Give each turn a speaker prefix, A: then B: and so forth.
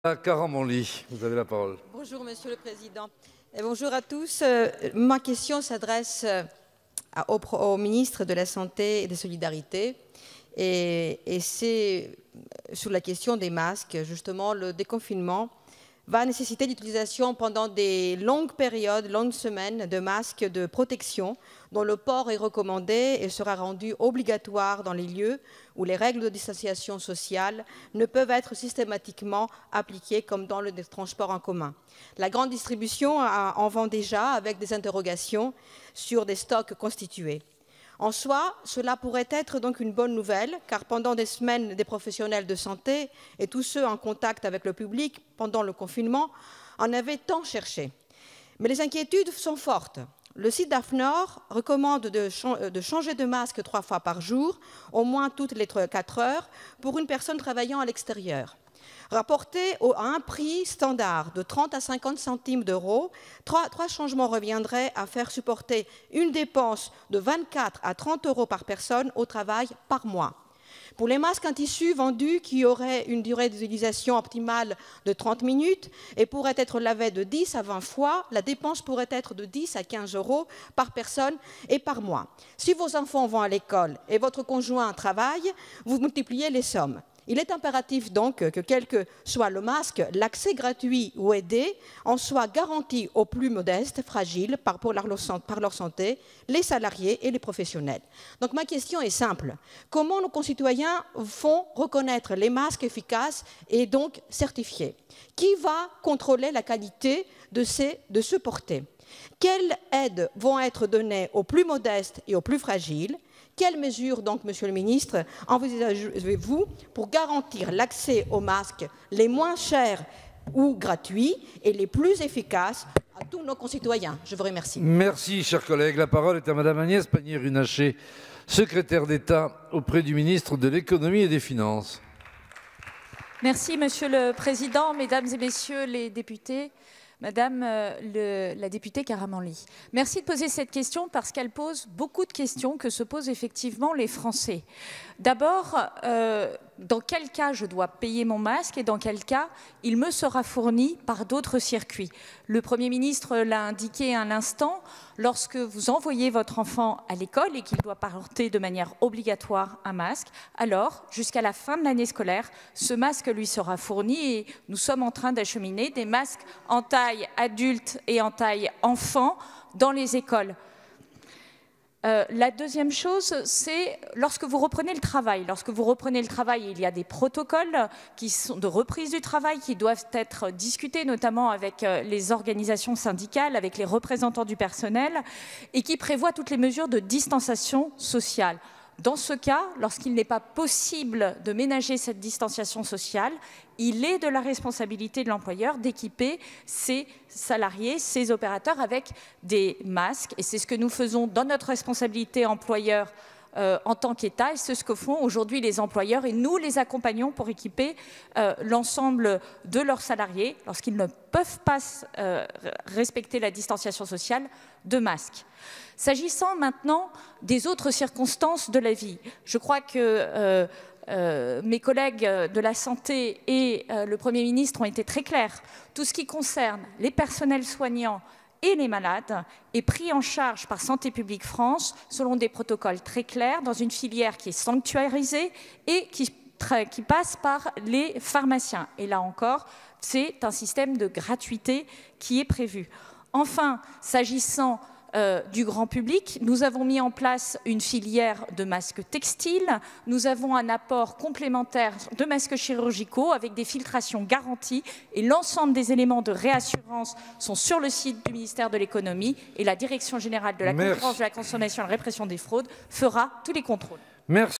A: Karamanli, vous avez la parole.
B: Bonjour Monsieur le Président et bonjour à tous. Ma question s'adresse au ministre de la Santé et des Solidarités et c'est sur la question des masques. Justement, le déconfinement va nécessiter l'utilisation pendant des longues périodes, longues semaines de masques de protection dont le port est recommandé et sera rendu obligatoire dans les lieux où les règles de distanciation sociale ne peuvent être systématiquement appliquées comme dans le transport en commun. La grande distribution en vend déjà avec des interrogations sur des stocks constitués. En soi, cela pourrait être donc une bonne nouvelle, car pendant des semaines, des professionnels de santé et tous ceux en contact avec le public pendant le confinement en avaient tant cherché. Mais les inquiétudes sont fortes. Le site d'AFNOR recommande de changer de masque 3 fois par jour, au moins toutes les 4 heures, pour une personne travaillant à l'extérieur. Rapporté à un prix standard de 30 à 50 centimes d'euros, 3 changements reviendraient à faire supporter une dépense de 24 à 30 euros par personne au travail par mois. Pour les masques en tissu vendus qui auraient une durée d'utilisation optimale de 30 minutes et pourraient être lavés de 10 à 20 fois, la dépense pourrait être de 10 à 15 euros par personne et par mois. Si vos enfants vont à l'école et votre conjoint travaille, vous multipliez les sommes. Il est impératif donc que quel que soit le masque, l'accès gratuit ou aidé en soit garanti aux plus modestes, fragiles par leur santé, les salariés et les professionnels. Donc ma question est simple. Comment nos concitoyens font reconnaître les masques efficaces et donc certifiés? Qui va contrôler la qualité de ce porté? Quelles aides vont être données aux plus modestes et aux plus fragiles? Quelles mesures, donc, Monsieur le Ministre, envisagez-vous pour garantir l'accès aux masques les moins chers ou gratuits et les plus efficaces à tous nos concitoyens? Je vous remercie.
A: Merci, chers collègues. La parole est à Madame Agnès Pannier-Runacher, secrétaire d'État auprès du ministre de l'Économie et des Finances.
C: Merci, Monsieur le Président, Mesdames et Messieurs les députés. Madame la députée Karamanli, merci de poser cette question parce qu'elle pose beaucoup de questions que se posent effectivement les Français. D'abord, dans quel cas je dois payer mon masque et dans quel cas il me sera fourni par d'autres circuits? Le Premier ministre l'a indiqué à l'instant, lorsque vous envoyez votre enfant à l'école et qu'il doit porter de manière obligatoire un masque, alors, jusqu'à la fin de l'année scolaire, ce masque lui sera fourni et nous sommes en train d'acheminer des masques en taille adulte et en taille enfant dans les écoles. La deuxième chose, c'est lorsque vous reprenez le travail. Lorsque vous reprenez le travail, il y a des protocoles qui sont de reprise du travail qui doivent être discutés, notamment avec les organisations syndicales, avec les représentants du personnel, et qui prévoient toutes les mesures de distanciation sociale. Dans ce cas, lorsqu'il n'est pas possible de ménager cette distanciation sociale, il est de la responsabilité de l'employeur d'équiper ses salariés, ses opérateurs avec des masques. Et c'est ce que nous faisons dans notre responsabilité employeur en tant qu'État. Et c'est ce que font aujourd'hui les employeurs. Et nous les accompagnons pour équiper l'ensemble de leurs salariés, lorsqu'ils ne peuvent pas respecter la distanciation sociale, de masques. S'agissant maintenant des autres circonstances de la vie, je crois que mes collègues de la santé et le Premier ministre ont été très clairs. Tout ce qui concerne les personnels soignants et les malades est pris en charge par Santé publique France selon des protocoles très clairs, dans une filière qui est sanctuarisée et qui passe par les pharmaciens. Et là encore, c'est un système de gratuité qui est prévu. Enfin, s'agissant du grand public, nous avons mis en place une filière de masques textiles, nous avons un apport complémentaire de masques chirurgicaux avec des filtrations garanties et l'ensemble des éléments de réassurance sont sur le site du ministère de l'Économie et la Direction générale de la concurrence, de la consommation et de la répression des fraudes fera tous les contrôles.
A: Merci.